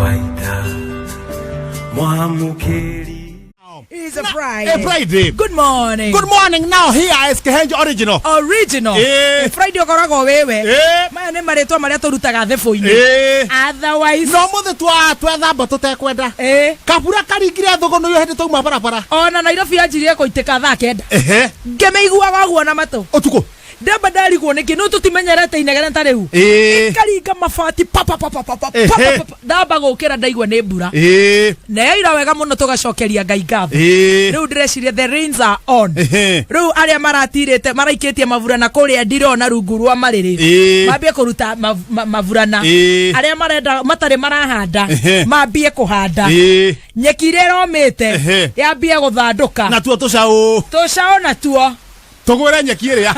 kawaida mwamukeri. It's a Friday. A Friday. Good morning. Good morning. Now here is Kihenjo original. Original. Friday okorago wewe. Mane maretwa maria turutaga thefo-ini. Otherwise. No muthe twethamba tutekwenda. Kabura karingire thogono yo hende tuma barabara. Ona Nairobi yanjirie kuiteka thaa kenda. Ngemeiguaga guo na mato. Otuko. Ndamba ndariguo niki no tutimenyerete inegere ntariu. Karinga mabati papa. Ndamba gukira ndaigua ni mbura. Na ira wega muno tugacokeria Ngai ngatho. Riu ndireciria the rains are on. Riu aria maratirite maraikitie mavurana kuria ndirona rungu rwa mariri. Mambie kuruta mavurana. Aria marenda matari marahanda mambie kuhanda. Nyeki ire romite yambie guthanduka. Na tuo tucao na tuo tugwira nyeki iria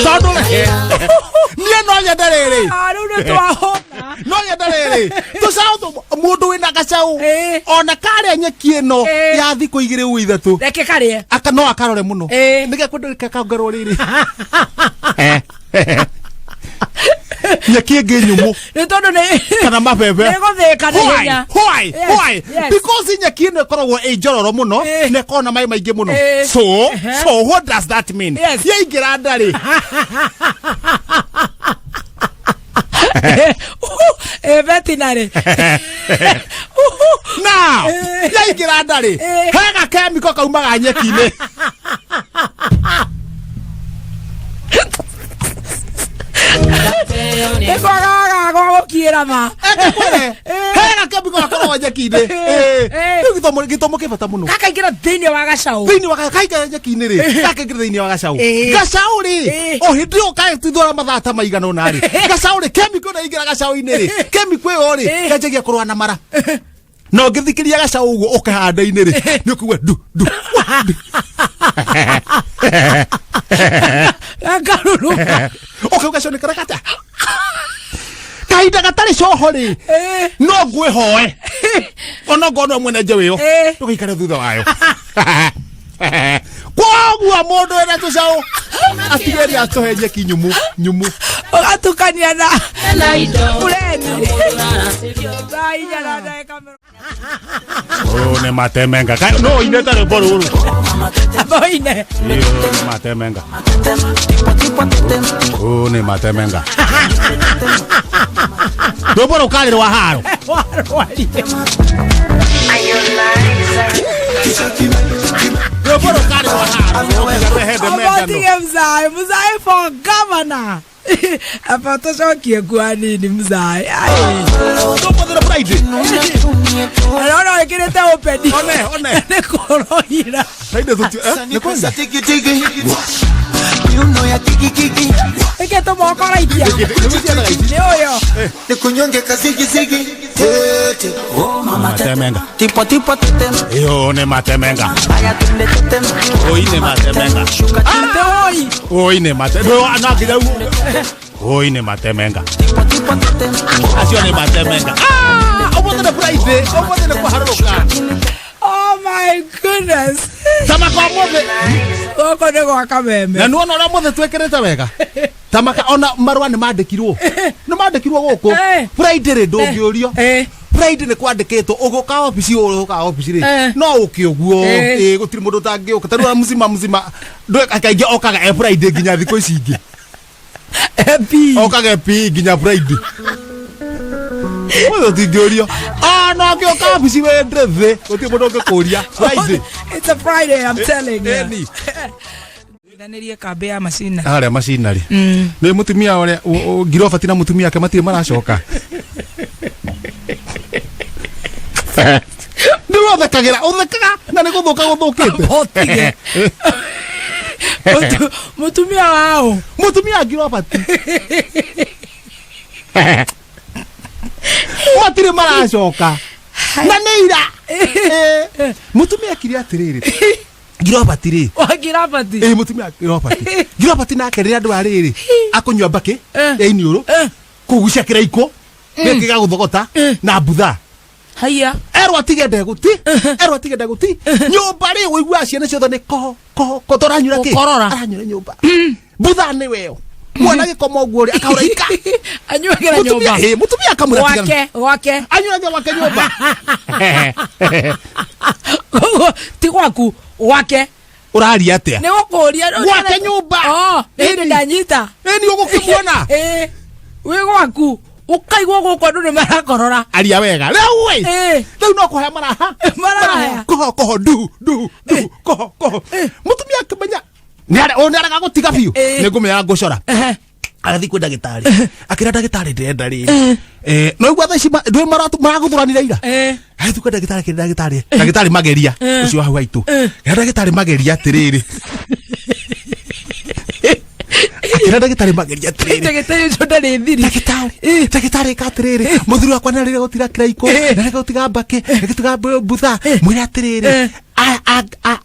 tondu nie no nyenderere aru twahona no nyenderere tucao mundu wina gacau ona kare nyeki ino ya thiku igire u ithatu reke kare aka no akarore muno nige kundika kaungaro riri nyeki ngi nyumu ni tondu ni kana mabebe nego theka na why because nyeki ino koragwo ejororo muno ne kona mai maingi muno so what does that mean ye ingira ndari veterinary now ye ingira ndari hega chemical kaumaga nyeki-ini ekoraga go kira ma hega chemical koragwo nyeki-ini githomo kibata muno kaka ingira thini wa gacau kaika nyeki-ini ri kaka ingira thini wa gacau ri o hindi o kai tuthora mathata maigana ona ri gacau ri chemical na ingira gacau-ini ri chemical yo ri kanjagia kurwa na mara no ngithikiria gacau uguo ukahanda-ini ri ni kuwa du akaruruka ukaugacione karakata kahinda gatari coho ri no ngwihoe ona ngono mwene njewe tugaikare thutha wayo koguo mundu ena tucau atigeri atohe nyeki nyumu ugatukania na ureni thainya na ndeka ne matemenga no ine tare boru boine ne matemenga ne matemenga do boru kale wa haro do boru kale wa haro mzai for governor apa toshokie kwani ni mzai do boru Friday no kirete open one ne koroira haide tu ne kwanza tiki you know ya tiki eke to mokora itia ni oyo de kunyonge kazigi tete oh mama temenga tipo tetema yo ne matemenga aya tunde tetema oi ne matemenga shuka oi ne matemenga anakida oi ne matemenga tipo tetema asio ne matemenga obote na Friday obote na kuharuka. Oh my goodness. Tamaka mothe oko ne kwa kameme na nuona ora mothe twekerete wega tamaka ona marwa ni mandikirwo guku Friday ri ndungiurio Friday ni kwandikitwo uguka office ri no ukioguo gutiri mundu tangiuka tarua mzima ndo akainge okaga Friday nginya thiko ici ingi okaga nginya Friday Well, Tigiorio. No, I'm office we ndrethe. Gutiri mundu ngikuria Friday. It's a Friday, I'm telling you. Danerie kambe ya macina. Aria macinari. Ni mutumia ore girofa tina mutumia yake matire maracoka. Ndio thakagira uthakaga na ni guthuka guthukite. Mutumia wao. Mutumia girofa ti. Matire maracoka. Na neira. Mutumia kiria atiriri. Girobati ri. Girobati. Mutumia girobati. Girobati nake riri andu ariri. Akunywa mbaki. Iniuru. Kugucia kiraiko. Nekiga guthogota na butha. Haya. Erwa tigende guti. Nyumba ri wigua ciana ciothe ni ko toranyura ki. Korora. Aranyura nyumba. Butha ni weo. mwana gikoma oguri akauraika anyuagira nyumba mutumia akamura wake anyuagira wake nyumba ti gwaku wake urari atia ni gukuria wake nyumba ni ndanyita ni ugukimwona we gwaku ukaigwa guko ndu ni marakorora aria wega lewe leo no kuhe maraha koho du koho mutumia akimenya ni araga gutiga biu ni ngumenya ngucora arathi kwenda gitari akira ndagitari ndenda ri no igwa thaici ndwe maraguthuranira ira arathi kwenda ndagitari mageria ucio hau haitu ndagitari mageria atiriri akira ndagitari mageria atiriri ndagitari jonda ri thiri ndagitari katiriri muthuri wakwa narire gutira kiraiko narire gutiga mbake gutiga butha mwira atiriri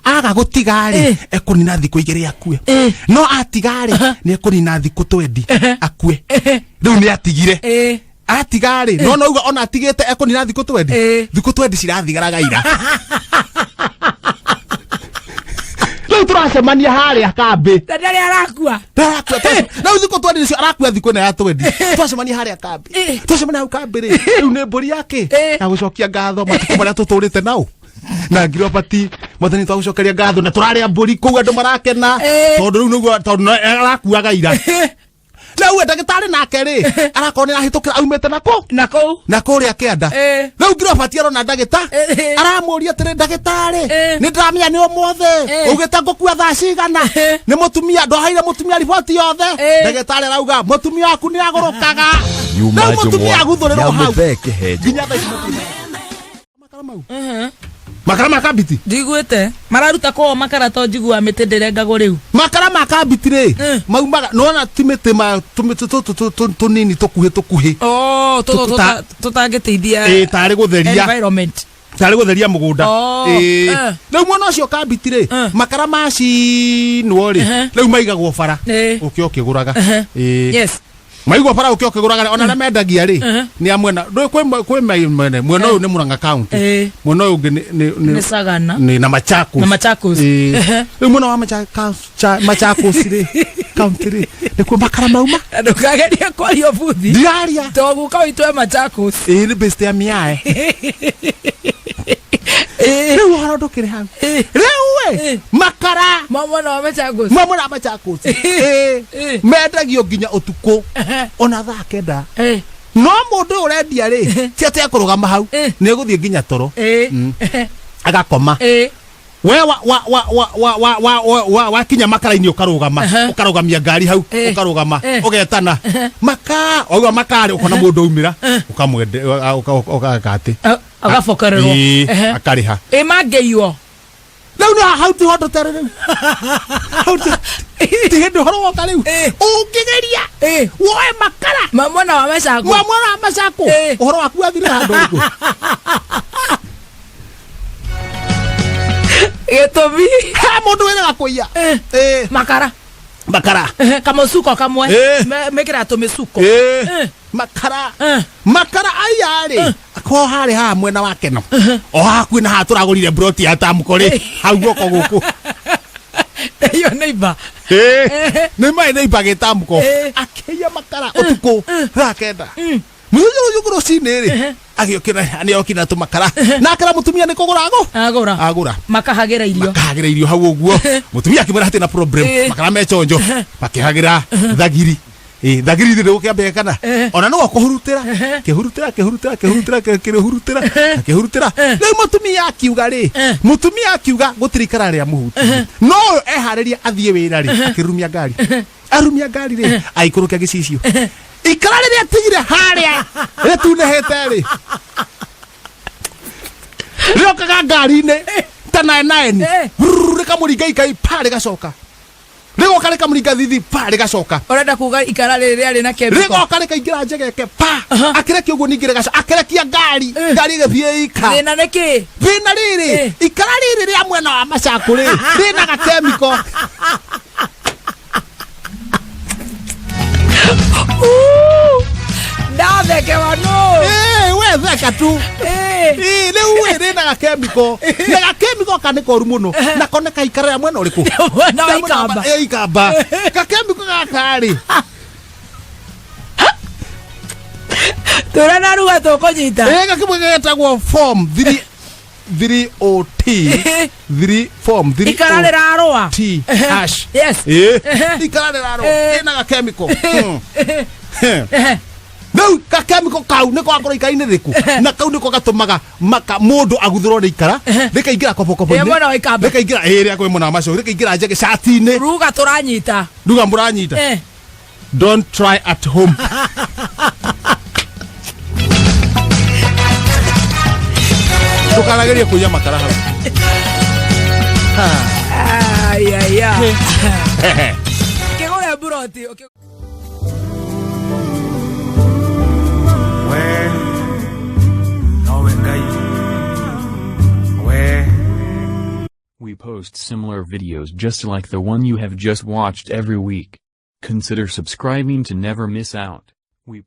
aga gutigari ekunina thiku igiri akue no atigari ni ekunina thiku 20 akue riu ni atigire atigari no uga ona atigite ekunina thiku 20 thiku 20 cirathigaraga ira riu turacemania hari akambi tadari arakua na thiku 20 cio arakua thiku na ya 20 turacemania hari akambi turacemania hau kambi riu ni mburi yake ya gucokia ngatho matuko maria tuturite nao na ngirobati muthoni twagucokeria ngatho na turaria mburi ku andu marakena tondu riu niguo tondu arakuaga ira na uwe ndagitari nake ri arakonera hitukira aumete nako ria kianda riu ngirobati arona ndagitari aramuria tiri ndagitari ni ndamenya ni omothe ugita ngukua thaa cigana ni mutumia ndohaire mutumia riboti yothe ndagitari arauga mutumia waku ni agurukaga na mutumia aguthurirwo hau nginya thaa makara makabiti ndigwite mararuta ko makara to njigua mite ndirengago riu makara makabiti ri maumaga nona timite ma tunini tukuhe tutangiteithia tari gutheria environment tari gutheria mugunda riu mwana ucio kabiti ri makara maci no ri riu maigagwo bara ukio kiguraga yes maigwa para ukio kiguraga ona na mendagia ri ni amwena ndo kwe mwene uyu ni Murang'a county mwena uyu ni Sagana ni na Machakos riu mwena wa Machakos ri county ri ni kwa makara mauma ndukageria kwario buthi ndiaria to guka itwe Machakos ni best ya miae riu harondokire hau riu makara mama na Machakos mendagio nginya utuku ona thaa kenda no mundu urendia ri tiate kurugama hau ni guthie nginya toro agakoma we wa kinya makara-ini ukarugamia ngari hau ukarugama ugetana maka oiwa makari ukona mundu umira ukamwende ukagati agafokererwo akariha mageio riu no hau ti hondo tere riu hau ti hindu horo woka riu ukigeria woe makara mwana wa Machako uhoro waku athire handu riku gitumi mundu wena kuiya makara kamusuko kamwe mekira tumisuko makara ayari ko hari ha mwena wake no o haku na ha turagurire broti ya tamko ri hau goko guku iyo neighbor ni mai neighbor gitamko akeya makara utuko rakenda muyu guru sinere agiokira ani okina tu makara nakara mutumia ni kugurago agura makahagira irio hau uguo mutumia kimera hati na problem makara mechonjo makihagira thagiri thagiri ndio kiambe kana ona no kuhurutira kihurutira leo mutumia akiuga gutirikara ria muhuti no ehariria athie wira ri akirumia ngari arumia ngari ri aikurukia gicicio ikarare ria tigire haria etunehete ri rio kaga ngari-ini tana naeni rikamuringa ikai pare gacoka rigo kareka muringa thithi pa rigacoka urenda kuga ikarare ria ri na kemiko rigo kareka ingira njegeke pa akireki uguo ningire gaca akirekia ngari igithie ika thina niki thina riri ikarare riri ria mwena wa Machako ri rina ga kemiko ndatheke wano we theka tu riu we rina ga kemiko na ga kemiko kanikoru muno na koneka ikarare mwena uriku na ikamba ga kemiko ga kari Tura na ruga tukonyita. Gakimwe getagwo form 3OT 3 form 3 ikararira arwa T hash. Yes. Ikararira arwa ina ga chemical. No ka chemical kau niko akora ikaine riku na kau niko gatumaga maka mundu aguthurwo ni ikara rikaingira kopo ye mwana wa ikamba rikaingira ria kwa mwana macio rikaingira njege shati-ini ruga turanyita muranyita. Don't try at home. Tukarageria kuya makara hau. Ay. Kegore buroti. We post similar videos just like the one you have just watched every week. Consider subscribing to never miss out. We